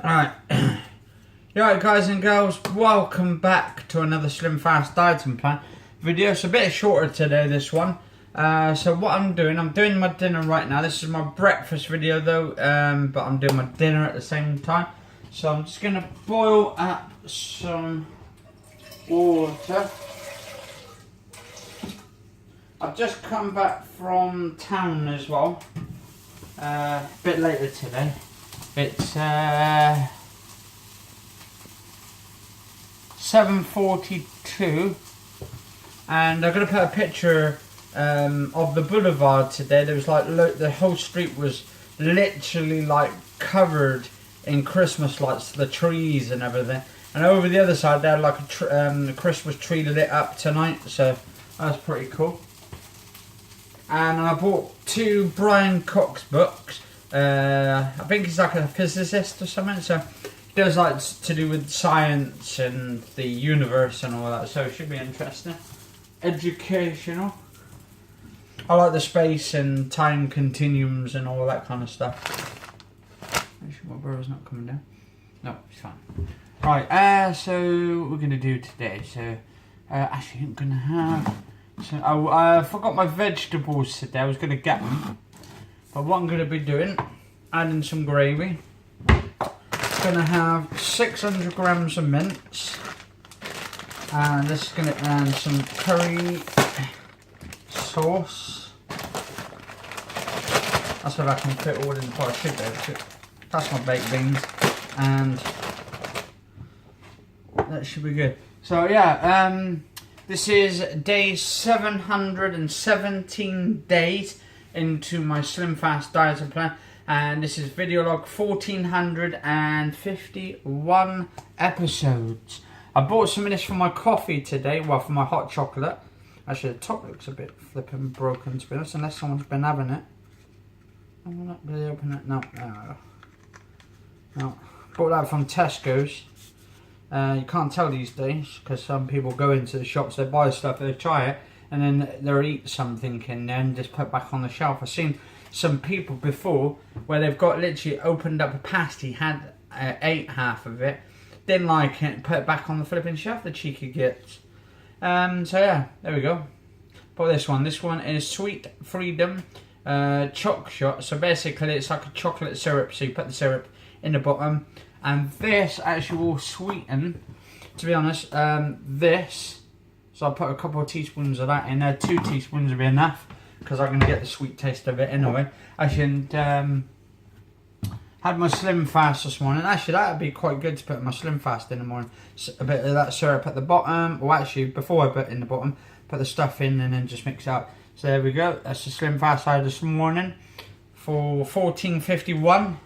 Alright, alright guys and girls, welcome back to another Slimfast dieting plan video. It's a bit shorter today, this one. So what I'm doing my dinner right now. This is my breakfast video though, but I'm doing my dinner at the same time. So I'm just going to boil up some water. I've just come back from town as well, a bit later today. It's 7:42 and I'm going to put a picture of the boulevard today. There was like, the whole street was literally like covered in Christmas lights, the trees and everything. And over the other side they had like a Christmas tree lit up tonight, so that's pretty cool. And I bought 2 Brian Cox books. I think he's like a physicist or something, so he does like to do with science and the universe and all that, so it should be interesting. Educational. I like the space and time continuums and all that kind of stuff. Actually, my brother's not coming down. No, it's fine. Right, so what we're going to do today, so actually I'm going to have... So I forgot my vegetables today. I was going to get them, but what I'm going to be doing, adding some gravy. Going to have 600 grams of mince, and this is going to add some curry sauce. That's what I can fit all in the pot. I should be able to. That's my baked beans, and that should be good. So yeah, this is day 717 days into my Slimfast dieting plan, and this is video log 1451 episodes. I bought some of this for my coffee today, well, for my hot chocolate. Actually, the top looks a bit flipping broken, to be honest, unless someone's been having it. I will not really open it. No. Bought that from Tesco's. You can't tell these days because some people go into the shops, they buy stuff, they try it, and then they'll eat something in there and just put it back on the shelf. I've seen some people before where they've got literally opened up a pasty, had ate half of it, didn't like it, put it back on the flipping shelf, the cheeky gits. So yeah, there we go. But this one is Sweet Freedom Choc Shot. So basically it's like a chocolate syrup, so you put the syrup in the bottom. And this actually will sweeten, to be honest, this. So I'll put a couple of teaspoons of that in there. 2 teaspoons will be enough, because I'm going to get the sweet taste of it anyway. I should had my Slimfast this morning. Actually, that would be quite good to put in my Slimfast in the morning. A bit of that syrup at the bottom, or actually before I put it in the bottom, put the stuff in and then just mix it up. So there we go. That's the Slimfast I had this morning for 1451.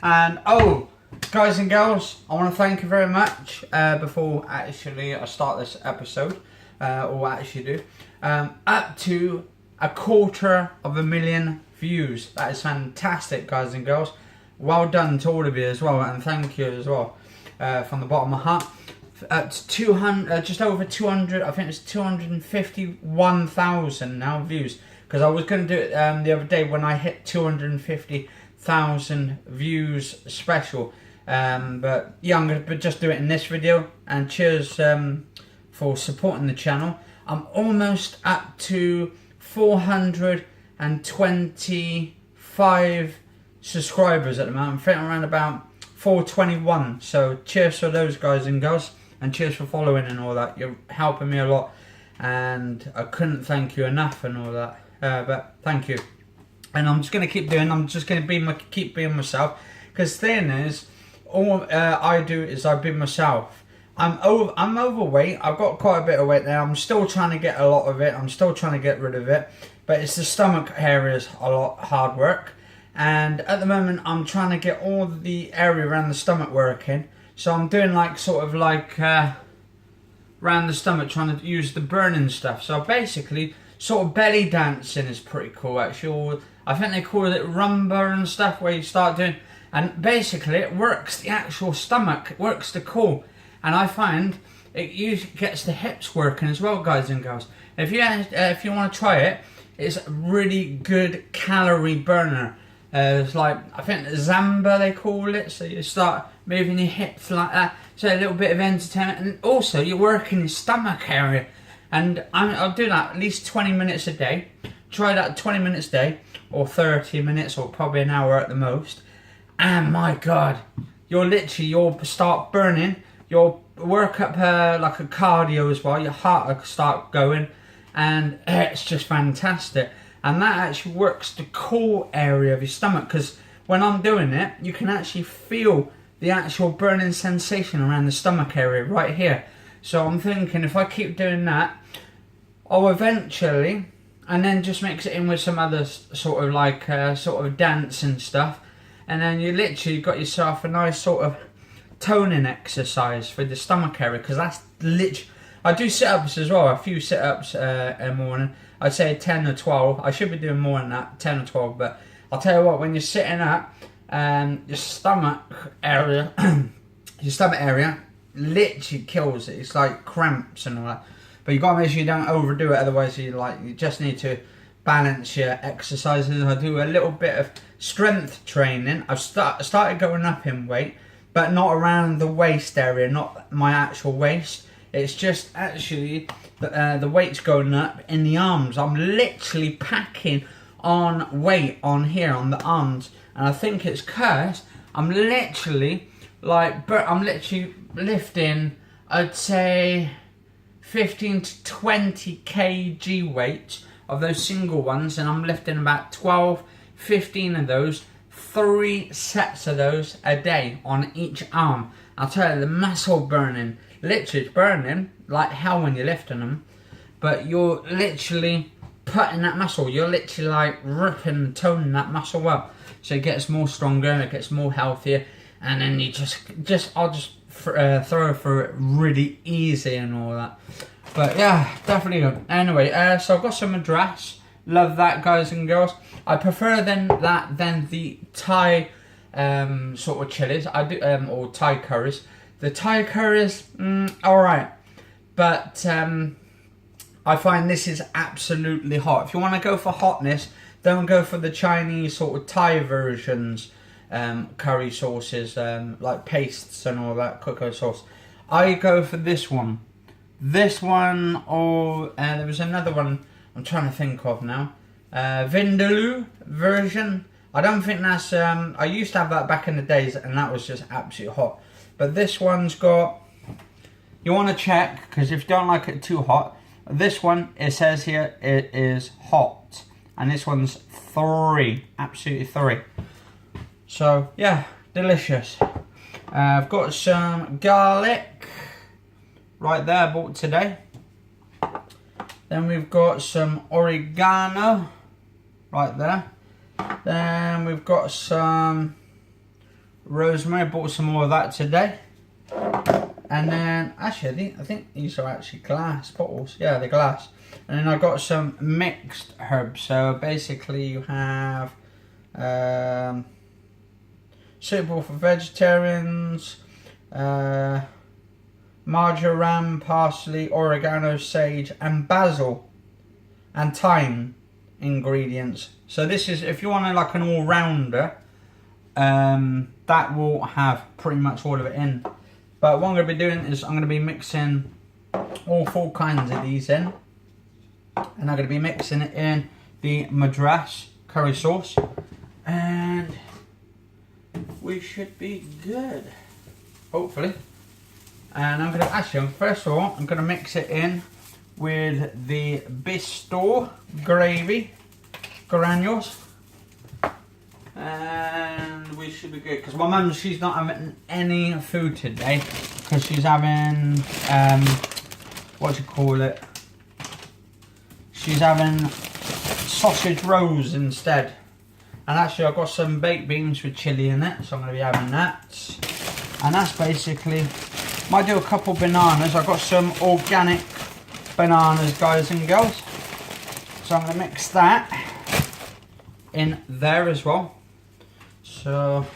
And oh, guys and girls, I want to thank you very much before actually I start this episode, or actually do, up to 250,000 views. That is fantastic, guys and girls. Well done to all of you as well, and thank you as well from the bottom of my heart. Up to 200, just over 200. I think it's 251,000 now views. Because I was going to do it the other day when I hit 250,000 views special, but yeah, I'm going to just do it in this video. And cheers for supporting the channel. I'm almost up to 425 subscribers at the moment. I'm thinking around about 421. So cheers for those, guys and girls, and cheers for following and all that. You're helping me a lot, and I couldn't thank you enough and all that. But thank you. And I'm just going to keep doing, I'm just going to keep being myself. Because the thing is, all I do is I be myself. I'm overweight. I've got quite a bit of weight now. I'm still trying to get a lot of it. I'm still trying to get rid of it. But it's the stomach areas a lot hard work. And at the moment, I'm trying to get all the area around the stomach working. So I'm doing like sort of like around the stomach, trying to use the burning stuff. So basically, sort of belly dancing is pretty cool actually. Or I think they call it rumba and stuff, where you start doing, and basically it works the actual stomach, it works the core. And I find it usually gets the hips working as well, guys and girls. If you want to try it, it's a really good calorie burner. It's like, I think Zamba they call it, so you start moving your hips like that, so a little bit of entertainment, and also you're working your stomach area, and I'll do that at least 20 minutes a day. Try that 20 minutes a day, or 30 minutes, or probably an hour at the most, and my god, you'll start burning, you'll work up like a cardio as well, your heart will start going, and it's just fantastic. And that actually works the core area of your stomach, because when I'm doing it, you can actually feel the actual burning sensation around the stomach area right here. So I'm thinking if I keep doing that, I'll eventually, and then just mix it in with some other sort of like sort of dance and stuff, and then you literally got yourself a nice sort of toning exercise for the stomach area, because that's literally, I do sit-ups as well, a few sit-ups in the morning. I'd say 10 or 12. I should be doing more than that, 10 or 12. But I'll tell you what, when you're sitting up, your stomach area, literally kills it. It's like cramps and all that. But you got to make sure you don't overdo it. Otherwise, you just need to balance your exercises. I do a little bit of strength training. I've started going up in weight, but not around the waist area, not my actual waist. It's just actually the weight's going up in the arms. I'm literally packing on weight on here on the arms, and I think it's because I'm literally lifting, I'd say 15 to 20 kg weight of those single ones, and I'm lifting about 12, 15 of those, 3 sets of those a day on each arm. I'll tell you, the muscle burning. Literally, it's burning like hell when you're lifting them, but you're literally putting that muscle, you're literally like ripping and toning that muscle up, so it gets more stronger, it gets more healthier, and then you I'll just throw through it really easy and all that. But yeah, definitely good. Anyway, so I've got some Madras. Love that, guys and girls. I prefer than the Thai sort of chilies. I do or Thai curries. The Thai curries, alright, but I find this is absolutely hot. If you want to go for hotness, don't go for the Chinese sort of Thai versions, curry sauces, like pastes and all that, cocoa sauce. I go for this one. This one, or there was another one I'm trying to think of now. Vindaloo version. I don't think that's, I used to have that back in the days, and that was just absolutely hot. But this one's got, you want to check, because if you don't like it too hot, this one, it says here, it is hot. And this one's 3, absolutely 3. So, yeah, delicious. I've got some garlic, right there, I bought today. Then we've got some oregano, right there. Then we've got some rosemary. I bought some more of that today. And then, actually, I think these are actually glass bottles. Yeah, they're glass. And then I got some mixed herbs. So basically you have suitable for vegetarians, marjoram, parsley, oregano, sage, and basil, and thyme ingredients. So this is, if you want like an all-rounder, that will have pretty much all of it in. But what I'm going to be doing is I'm going to be mixing all 4 kinds of these in. And I'm going to be mixing it in the Madras curry sauce. And we should be good, hopefully. And I'm going to, actually, first of all, I'm going to mix it in with the Bistro gravy granules. And we should be good, because my mum, she's not having any food today, because she's having, what do you call it? She's having sausage rolls instead. And actually I've got some baked beans with chilli in it, so I'm going to be having that. And that's basically, might do a couple bananas. I've got some organic bananas, guys and girls. So I'm going to mix that in there as well. So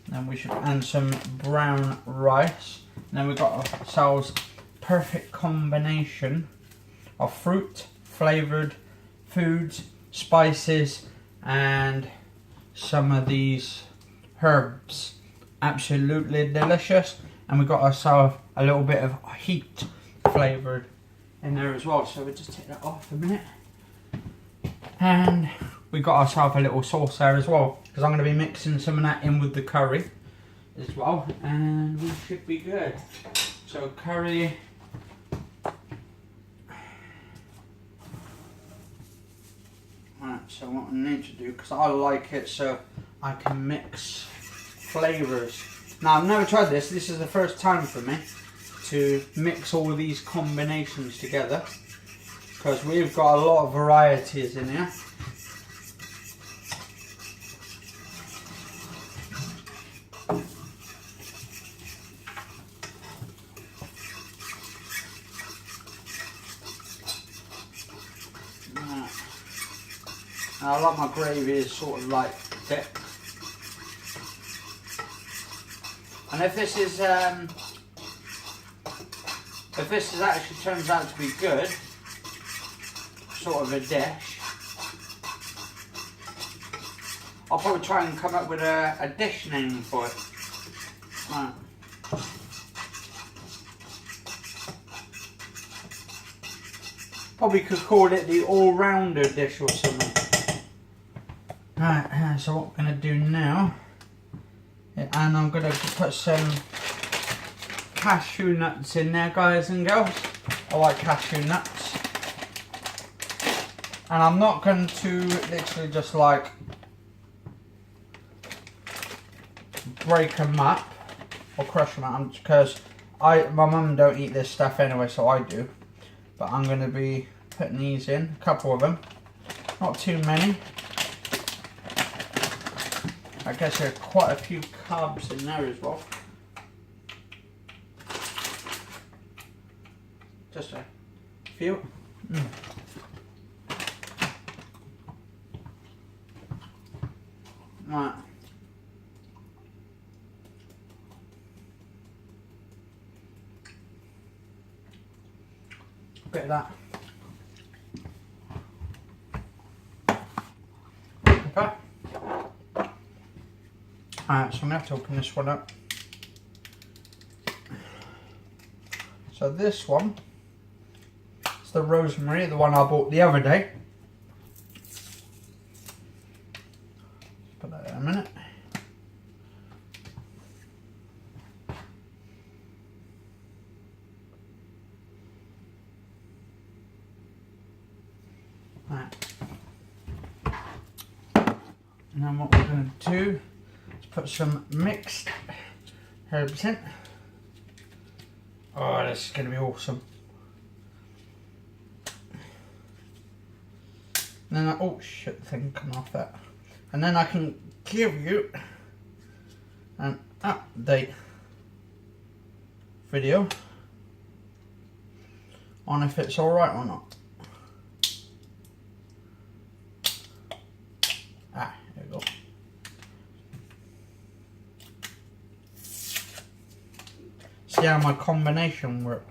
then we should add some brown rice. And then we've got ourselves perfect combination of fruit, flavoured foods, spices, and some of these herbs. Absolutely delicious. And we got ourselves a little bit of heat flavoured in there as well. So we'll just take that off a minute. And we got ourselves a little sauce there as well, because I'm going to be mixing some of that in with the curry as well, and we should be good. So curry, right, so what I need to do, because I like it so I can mix flavours. Now I've never tried this is the first time for me to mix all of these combinations together, because we've got a lot of varieties in here. I like my gravy sort of like thick. And if this actually turns out to be good, sort of a dish, I'll probably try and come up with a dish name for it. Right. Probably could call it the all-rounder dish or something. Right, so what I'm going to do now, and I'm going to put some cashew nuts in there, guys and girls. I like cashew nuts. And I'm not going to literally just like break them up or crush them up, because my mum don't eat this stuff anyway, so I do. But I'm going to be putting these in, a couple of them, not too many. I guess there are quite a few carbs in there as well. Just a few. Right. Bit of that. Okay. Alright, so I'm going to have to open this one up. So this one is the rosemary, the one I bought the other day. Put that in a minute. Right. And then what we're going to do, put some mixed herbs in. Oh, this is going to be awesome. And then oh shit, the thing coming off that. And then I can give you an update video on if it's alright or not. There we go. See how my combination worked.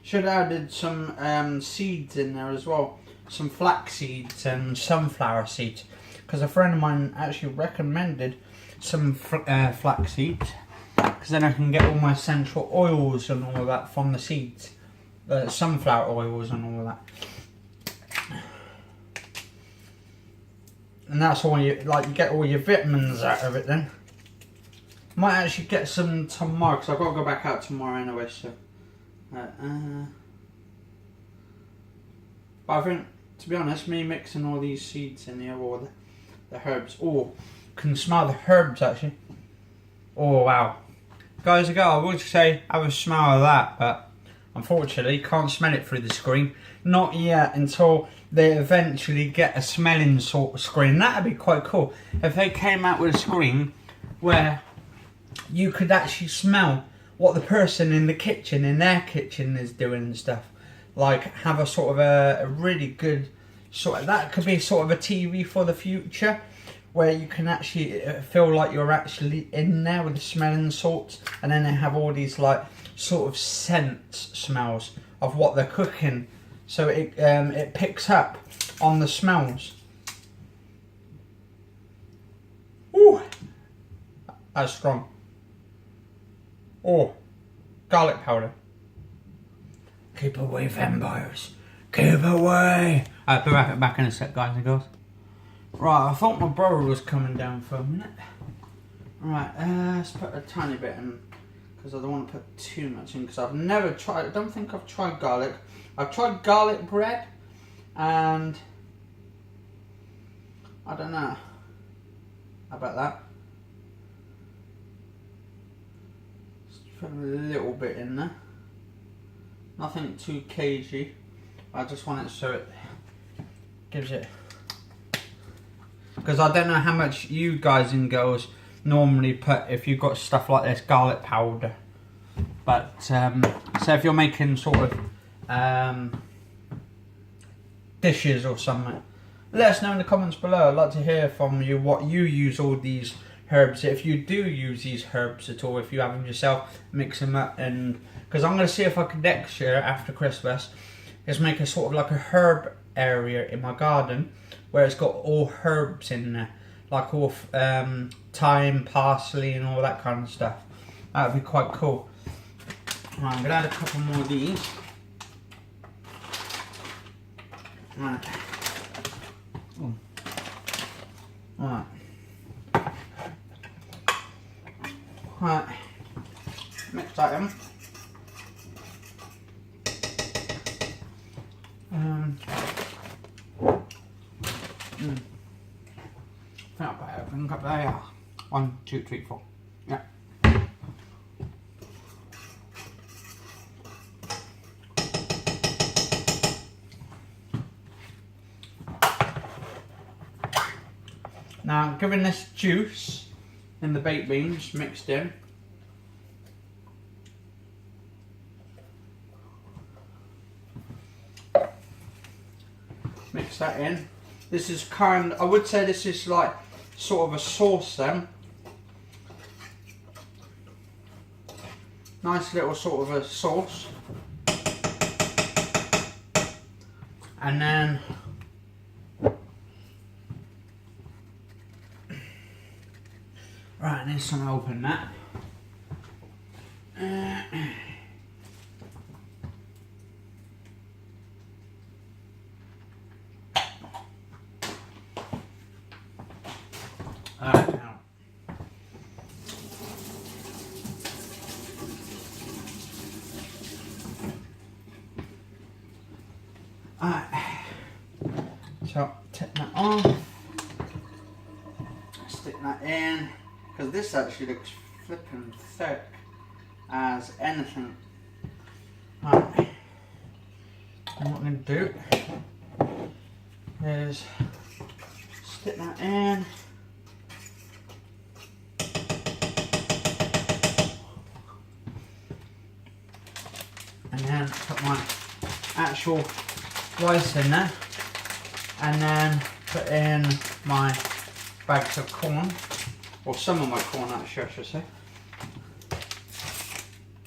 Should have added some seeds in there as well. Some flax seeds and sunflower seeds. Because a friend of mine actually recommended some flax seeds. Because then I can get all my essential oils and all of that from the seeds. Sunflower oils and all of that. And that's all you get all your vitamins out of it then. Might actually get some tomorrow, because I've got to go back out tomorrow anyway, so. But I think, to be honest, me mixing all these seeds in here, or the herbs, can smell the herbs actually. Oh wow. Guys, I would say have a smell of that, but unfortunately can't smell it through the screen. Not yet, until they eventually get a smelling sort of screen. That'd be quite cool if they came out with a screen where you could actually smell what the person in the kitchen, in their kitchen, is doing and stuff. Like have a sort of a really good sort of, that could be sort of a TV for the future, where you can actually feel like you're actually in there with the smelling salts, and then they have all these like sort of scents, smells of what they're cooking, so it picks up on the smells. Ooh, that's strong. Oh, garlic powder. Keep away, vampires. Keep away. I'll be right back in a sec, guys and girls. Right, I thought my brother was coming down for a minute. Right, let's put a tiny bit in, because I don't want to put too much in, because I've never tried, I don't think I've tried garlic. I've tried garlic bread, and I don't know about that. Just put a little bit in there. Nothing too cagey. I just want it so it gives it, because I don't know how much you guys and girls normally put if you've got stuff like this, garlic powder. But so if you're making sort of dishes or something, let us know in the comments below. I'd like to hear from you what you use all these herbs. If you do use these herbs at all, if you have them yourself, mix them up. And because I'm going to see if I can next year after Christmas is make a sort of like a herb area in my garden where it's got all herbs in there, like all thyme, parsley and all that kind of stuff. That would be quite cool. Right, I'm going to add a couple more of these. Right. Ooh. Right. Right. Mix that in. I think up there. 1, 2, 3, 4. Yeah. Now, given this juice in the baked beans mixed in, mix that in. This is kind, I would say this is like sort of a sauce then. Nice little sort of a sauce. And then right, I need some to open that. Alright, now. Alright. So, take that off. Stick that in. Because this actually looks flipping thick as anything. Alright. And what I'm going to do is stick that in. And then put my actual rice in there. And then put in my bags of corn. Or some of my corn actually, I should say.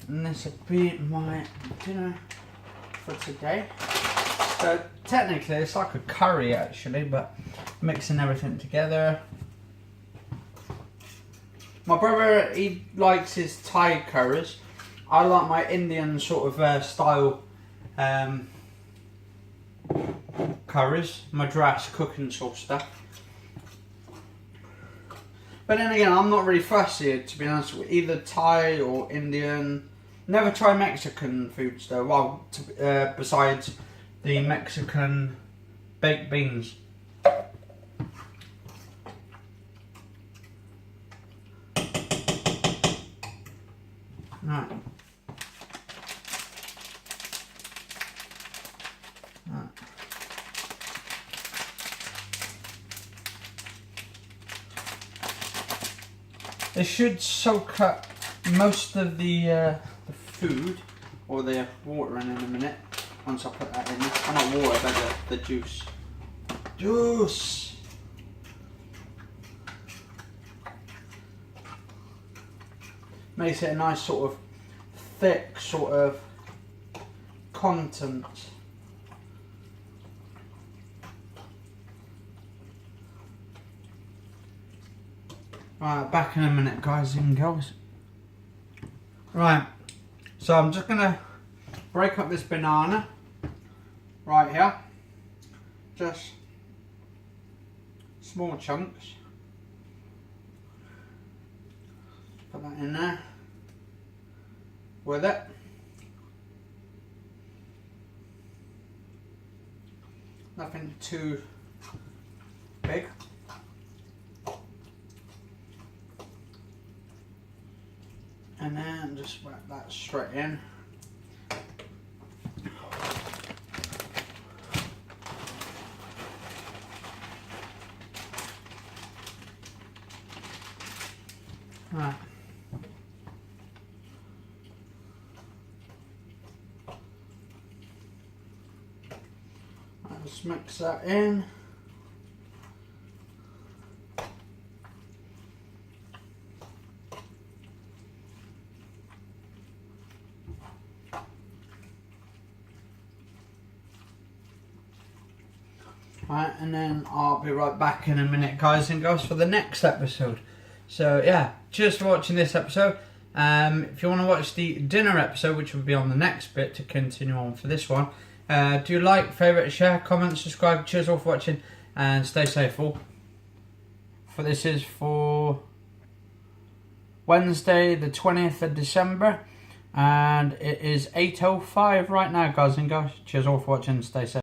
And this will be my dinner for today. So technically it's like a curry actually, but mixing everything together. My brother, he likes his Thai curries. I like my Indian sort of style curries, Madras cooking sort of stuff. But then again, I'm not really fussy, to be honest, with either Thai or Indian. Never try Mexican foods though, well, besides the Mexican baked beans. Right. It should soak up most of the food, or the water in a minute, once I put that in. Not water, but the juice. juice. Makes it a nice sort of thick sort of content. Right, back in a minute, guys and girls. Right, so I'm just gonna break up this banana right here. Just small chunks. Put that in there with it. Nothing too big. And then just whack that straight in. Right. Let's mix that in. Right, and then I'll be right back in a minute, guys and girls, for the next episode. So yeah, cheers for watching this episode. If you want to watch the dinner episode, which will be on the next bit to continue on for this one, do like, favourite, share, comment, subscribe. Cheers all for watching, and stay safe all. For this is for Wednesday the 20th of December, and it is 8:05 right now, guys and girls. Cheers all for watching, stay safe.